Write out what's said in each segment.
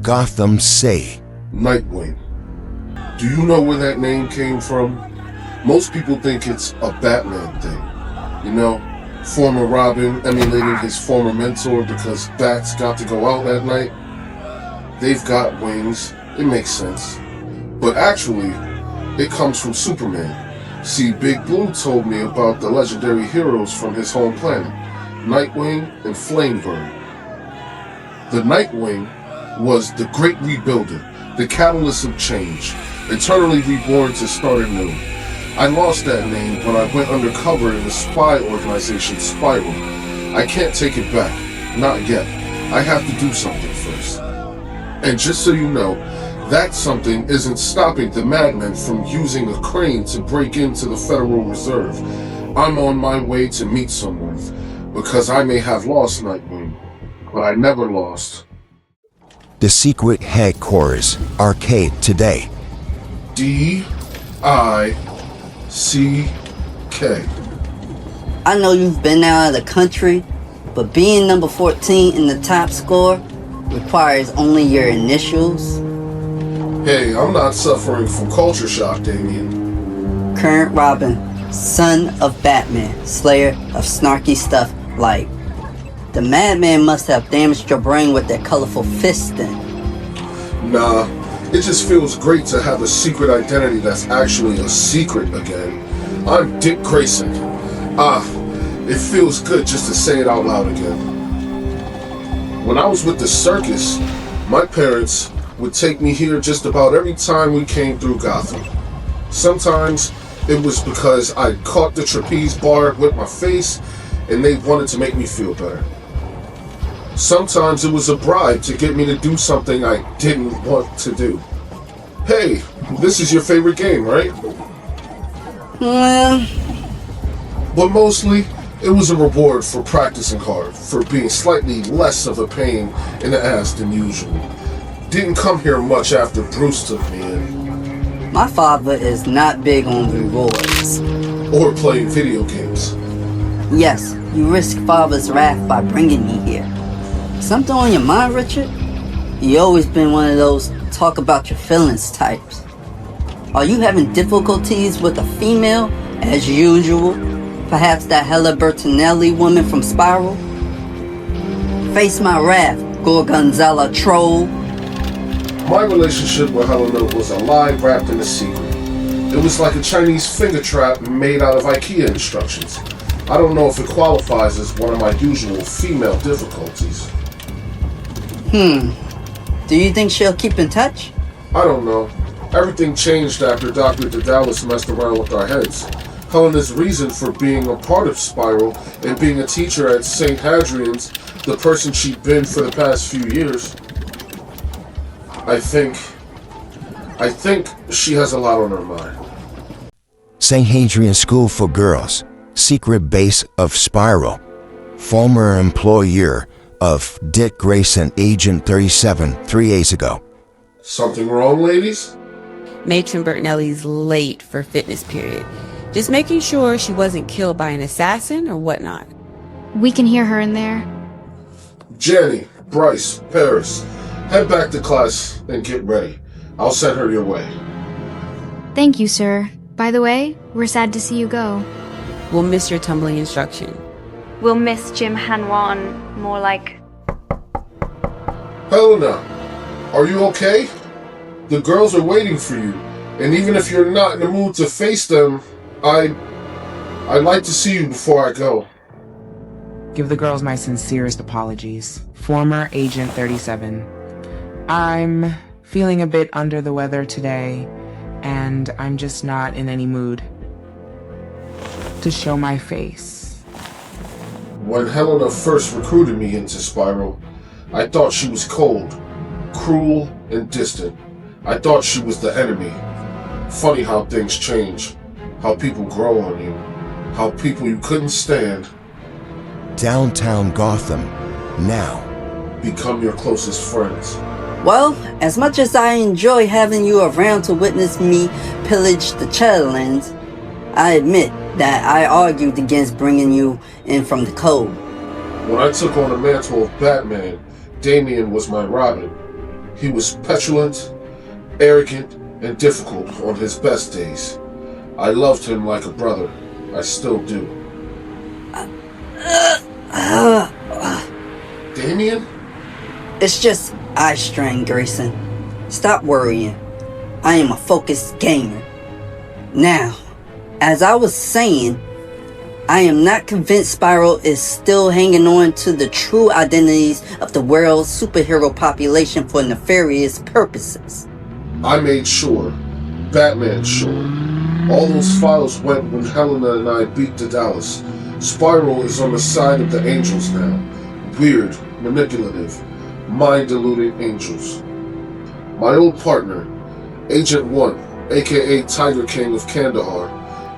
Gotham say. Nightwing. Do you know where that name came from? Most people think it's a Batman thing. You know, former Robin emulating his former mentor because bats got to go out at night. They've got wings, it makes sense. But actually, it comes from Superman. See, Big Blue told me about the legendary heroes from his home planet, Nightwing and Flamebird. The Nightwing was the great rebuilder, the catalyst of change, eternally reborn to start anew. I lost that name when I went undercover in the spy organization Spiral. I can't take it back, not yet. I have to do something first. And just so you know, that something isn't stopping the madmen from using a crane to break into the Federal Reserve. I'm on my way to meet someone, because I may have lost Nightwing, but I never lost. The secret headquarters, arcade today. D-I-C-K. I know you've been out of the country, but being number 14 in the top score requires only your initials. Hey, I'm not suffering from culture shock, Damien. Current Robin, son of Batman, slayer of snarky stuff like. The madman must have damaged your brain with their colorful fists then. Nah, it just feels great to have a secret identity that's actually a secret again. I'm Dick Grayson. It feels good just to say it out loud again. When I was with the circus, my parents would take me here just about every time we came through Gotham. Sometimes it was because I caught the trapeze bar with my face and they wanted to make me feel better. Sometimes it was a bribe to get me to do something I didn't want to do. Hey, this is your favorite game, right? But mostly, it was a reward for practicing hard, for being slightly less of a pain in the ass than usual. Didn't come here much after Bruce took me in. My father is not big on rewards. Or playing video games. Yes, you risk father's wrath by bringing me here. Something on your mind, Richard? You always been one of those talk about your feelings types. Are you having difficulties with a female, as usual? Perhaps that Hella Bertinelli woman from Spiral? Face my wrath, Gorgonzola troll. My relationship with Helena was a lie wrapped in a secret. It was like a Chinese finger trap made out of IKEA instructions. I don't know if it qualifies as one of my usual female difficulties. Do you think she'll keep in touch? I don't know. Everything changed after Dr. Daedalus messed around with our heads. Helena's reason for being a part of Spiral and being a teacher at St. Hadrian's, the person she'd been for the past few years. I think she has a lot on her mind. St. Hadrian School for Girls, secret base of Spiral. Former employer of Dick Grayson, Agent 37, 3 days ago. Something wrong, ladies? Matron Bertinelli's late for fitness period. Just making sure she wasn't killed by an assassin or whatnot. We can hear her in there. Jenny, Bryce, Paris, head back to class and get ready. I'll send her your way. Thank you, sir. By the way, we're sad to see you go. We'll miss your tumbling instruction. We'll miss Jim Hanwan, more like. Helena, are you okay? The girls are waiting for you, and even if you're not in the mood to face them, I'd like to see you before I go. Give the girls my sincerest apologies. Former Agent 37. I'm feeling a bit under the weather today, and I'm just not in any mood to show my face. When Helena first recruited me into Spiral, I thought she was cold, cruel, and distant. I thought she was the enemy. Funny how things change, how people grow on you, how people you couldn't stand Downtown Gotham, now. become your closest friends. Well, as much as I enjoy having you around to witness me pillage the Shadowlands, I admit that I argued against bringing you in from the cold. When I took on the mantle of Batman, Damien was my Robin. He was petulant, arrogant, and difficult on his best days. I loved him like a brother. I still do. Damien? It's just eye strain, Grayson. Stop worrying. I am a focused gamer. Now, as I was saying, I am not convinced Spiral is still hanging on to the true identities of the world's superhero population for nefarious purposes. I made sure. Batman sure. All those files went when Helena and I beat the Dallas. Spiral is on the side of the angels now. Weird, manipulative, mind-deluding angels. My old partner, Agent 1, aka Tiger King of Kandahar,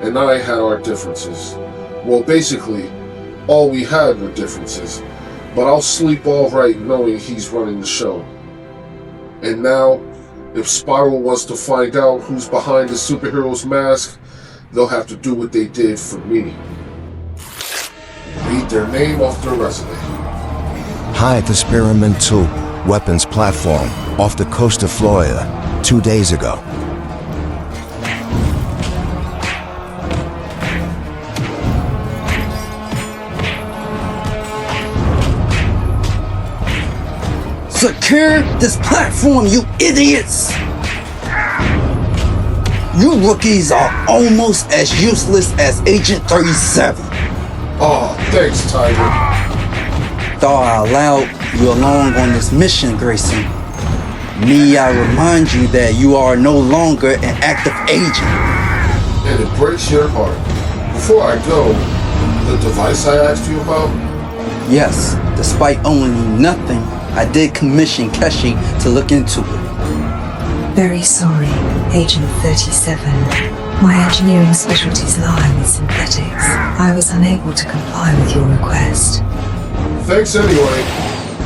and I had our differences. Well, basically, all we had were differences, but I'll sleep all right knowing he's running the show. And now, if Spiral wants to find out who's behind the superhero's mask, they'll have to do what they did for me. Read their name off their resume. High experimental weapons platform off the coast of Florida 2 days ago. Secure this platform, you idiots! You rookies are almost as useless as Agent 37. Oh, thanks, Tiger. Thought I allowed you along on this mission, Grayson. Me, I remind you that you are no longer an active agent. And it breaks your heart. Before I go, the device I asked you about? Yes, despite owning nothing, I did commission Keshi to look into it. Very sorry, Agent 37. My engineering specialties lie with synthetics. I was unable to comply with your request. Thanks anyway.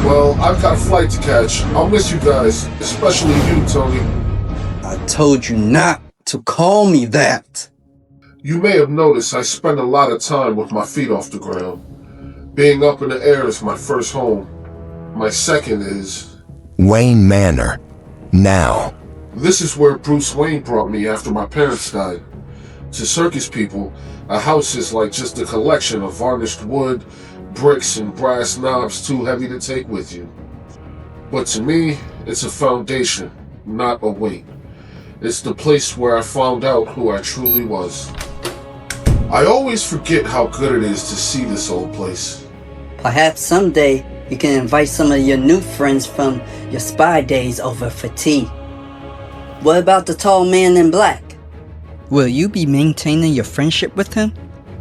Well, I've got a flight to catch. I'll miss you guys, especially you, Tony. I told you not to call me that. You may have noticed I spend a lot of time with my feet off the ground. Being up in the air is my first home. My second is... Wayne Manor. Now. This is where Bruce Wayne brought me after my parents died. To circus people, a house is like just a collection of varnished wood, bricks, and brass knobs too heavy to take with you. But to me, it's a foundation, not a weight. It's the place where I found out who I truly was. I always forget how good it is to see this old place. Perhaps someday you can invite some of your new friends from your spy days over for tea. What about the tall man in black? Will you be maintaining your friendship with him?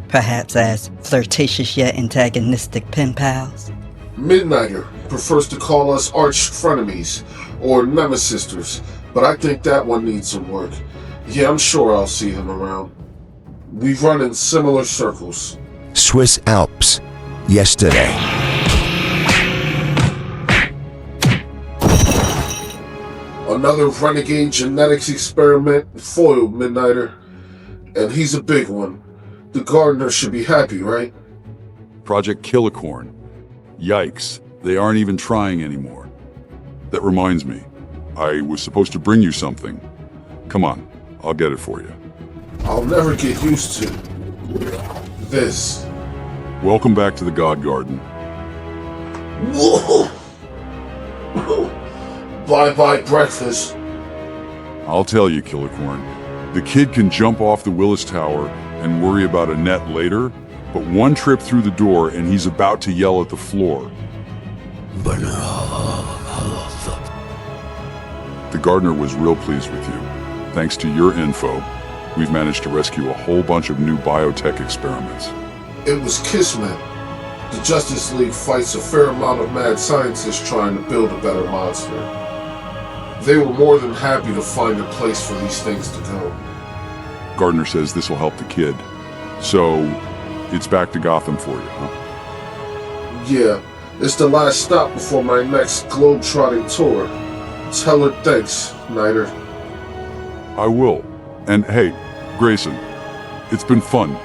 Perhaps as flirtatious yet antagonistic pen pals? Midnighter prefers to call us arch frenemies or nemesisters, but I think that one needs some work. Yeah, I'm sure I'll see him around. We run in similar circles. Swiss Alps. Yesterday. Another renegade genetics experiment foiled, Midnighter. And he's a big one. The gardener should be happy, right? Project Killicorn. Yikes, they aren't even trying anymore. That reminds me, I was supposed to bring you something. Come on, I'll get it for you. I'll never get used to this. Welcome back to the God Garden. Whoa! Bye-bye breakfast. I'll tell you, Killicorn, the kid can jump off the Willis Tower and worry about a net later, but one trip through the door and he's about to yell at the floor. The gardener was real pleased with you. Thanks to your info, we've managed to rescue a whole bunch of new biotech experiments. It was Kismet. The Justice League fights a fair amount of mad scientists trying to build a better monster. They were more than happy to find a place for these things to go. Gardner says this will help the kid. So, it's back to Gotham for you, huh? Yeah, it's the last stop before my next globe-trotting tour. Tell her thanks, Nighter. I will. And hey, Grayson, it's been fun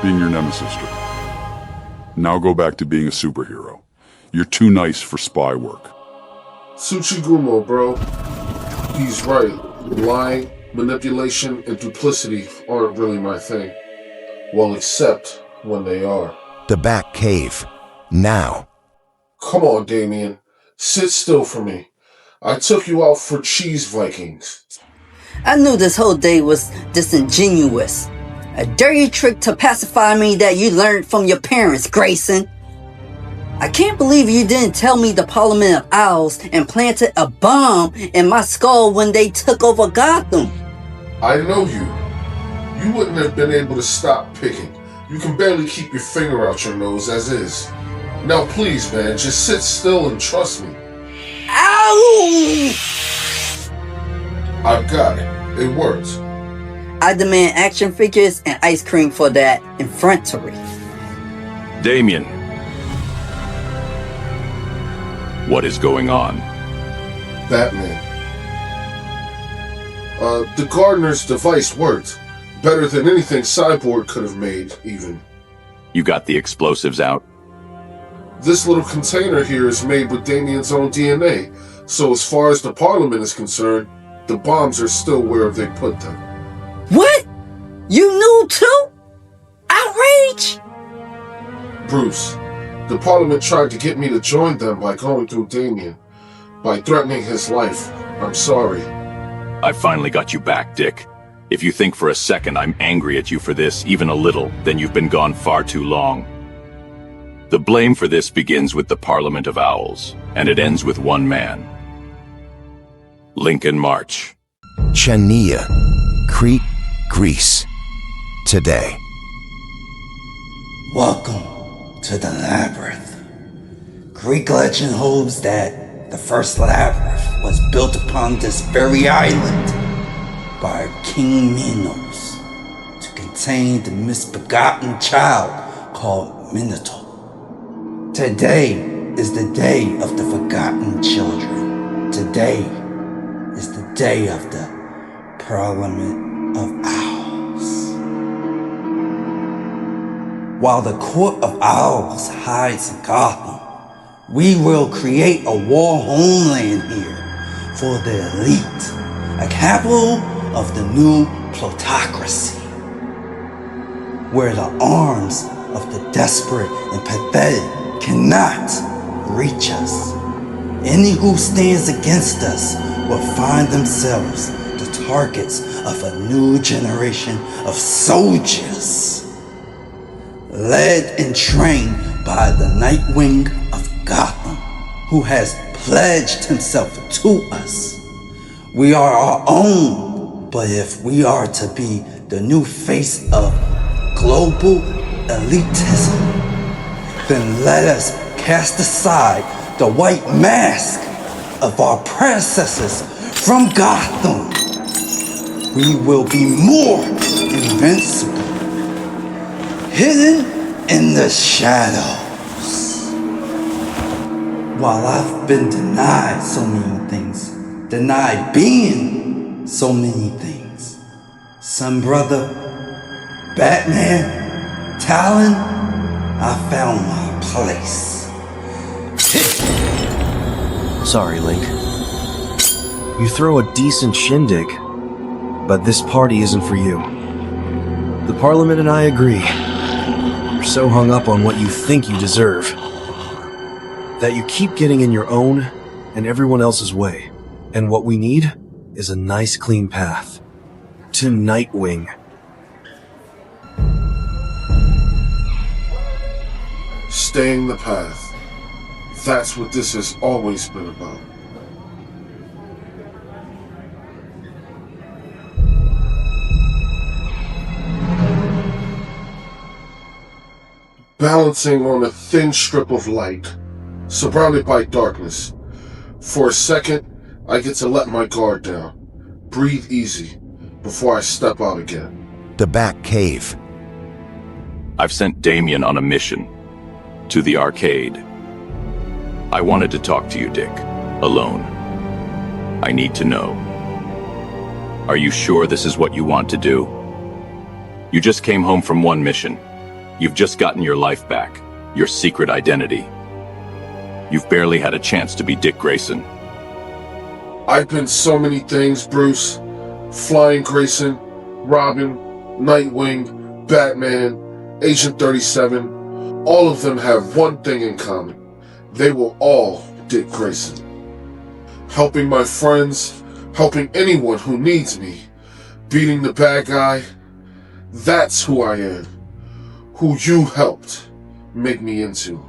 being your nemesis. Now go back to being a superhero. You're too nice for spy work. Tsuchigumo, bro. He's right. Lying, manipulation, and duplicity aren't really my thing. Well, except when they are. The Bat Cave. Now. Come on, Damien. Sit still for me. I took you out for cheese Vikings. I knew this whole day was disingenuous. A dirty trick to pacify me that you learned from your parents, Grayson. I can't believe you didn't tell me the Parliament of Owls and planted a bomb in my skull when they took over Gotham. I know you. You wouldn't have been able to stop picking. You can barely keep your finger out your nose as is. Now please, man, just sit still and trust me. Ow! I've got it. It worked. I demand action figures and ice cream for that effrontery. Damien. What is going on? Batman. The gardener's device worked. Better than anything Cyborg could have made, even. You got the explosives out? This little container here is made with Damien's own DNA, so as far as the Parliament is concerned, the bombs are still where they put them. What? You knew too? Outrage! Bruce, the Parliament tried to get me to join them by going through Damien, by threatening his life. I'm sorry. I finally got you back, Dick. If you think for a second I'm angry at you for this, even a little, then you've been gone far too long. The blame for this begins with the Parliament of Owls, and it ends with one man. Lincoln March. Chania, Crete, Greece. Today. Welcome to the Labyrinth. Greek legend holds that the first labyrinth was built upon this very island by King Minos to contain the misbegotten child called Minotaur. Today is the day of the forgotten children. Today is the day of the Parliament of Owls. While the Court of Owls hides in Gotham, we will create a war homeland here for the elite, a capital of the new plutocracy, where the arms of the desperate and pathetic cannot reach us. Any who stands against us will find themselves the targets of a new generation of soldiers, led and trained by the Nightwing of Gotham, who has pledged himself to us. We are our own, but if we are to be the new face of global elitism, then let us cast aside the white mask of our predecessors from Gotham. We will be more invincible, hidden in the shadows. While I've been denied so many things, denied being so many things, son, brother, Batman, Talon, I found my place. Sorry, Link. You throw a decent shindig, but this party isn't for you. The Parliament and I agree. You're so hung up on what you think you deserve that you keep getting in your own and everyone else's way. And what we need is a nice clean path to Nightwing. Staying the path. That's what this has always been about. Balancing on a thin strip of light, surrounded by darkness. For a second, I get to let my guard down, breathe easy, before I step out again. The Bat Cave. I've sent Damien on a mission to the arcade. I wanted to talk to you, Dick, alone. I need to know. Are you sure this is what you want to do? You just came home from one mission. You've just gotten your life back, your secret identity. You've barely had a chance to be Dick Grayson. I've been so many things, Bruce. Flying Grayson, Robin, Nightwing, Batman, Agent 37. All of them have one thing in common. They were all Dick Grayson. Helping my friends, helping anyone who needs me, beating the bad guy. That's who I am. Who you helped make me into.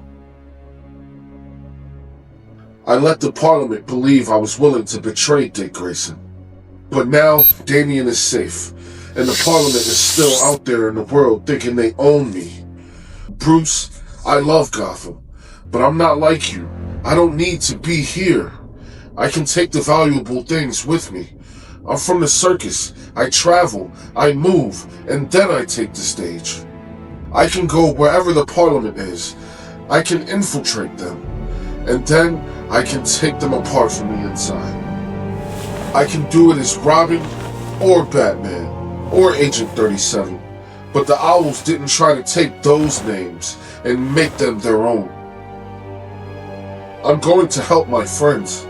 I let the Parliament believe I was willing to betray Dick Grayson. But now, Damien is safe, and the Parliament is still out there in the world thinking they own me. Bruce, I love Gotham, but I'm not like you. I don't need to be here. I can take the valuable things with me. I'm from the circus. I travel, I move, and then I take the stage. I can go wherever the Parliament is. I can infiltrate them, and then I can take them apart from the inside. I can do it as Robin, or Batman, or Agent 37, but the Owls didn't try to take those names and make them their own. I'm going to help my friends.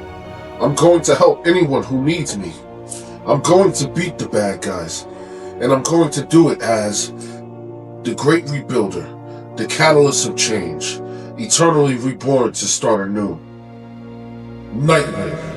I'm going to help anyone who needs me. I'm going to beat the bad guys, and I'm going to do it as the Great Rebuilder, the Catalyst of Change, eternally reborn to start anew. Nightwing.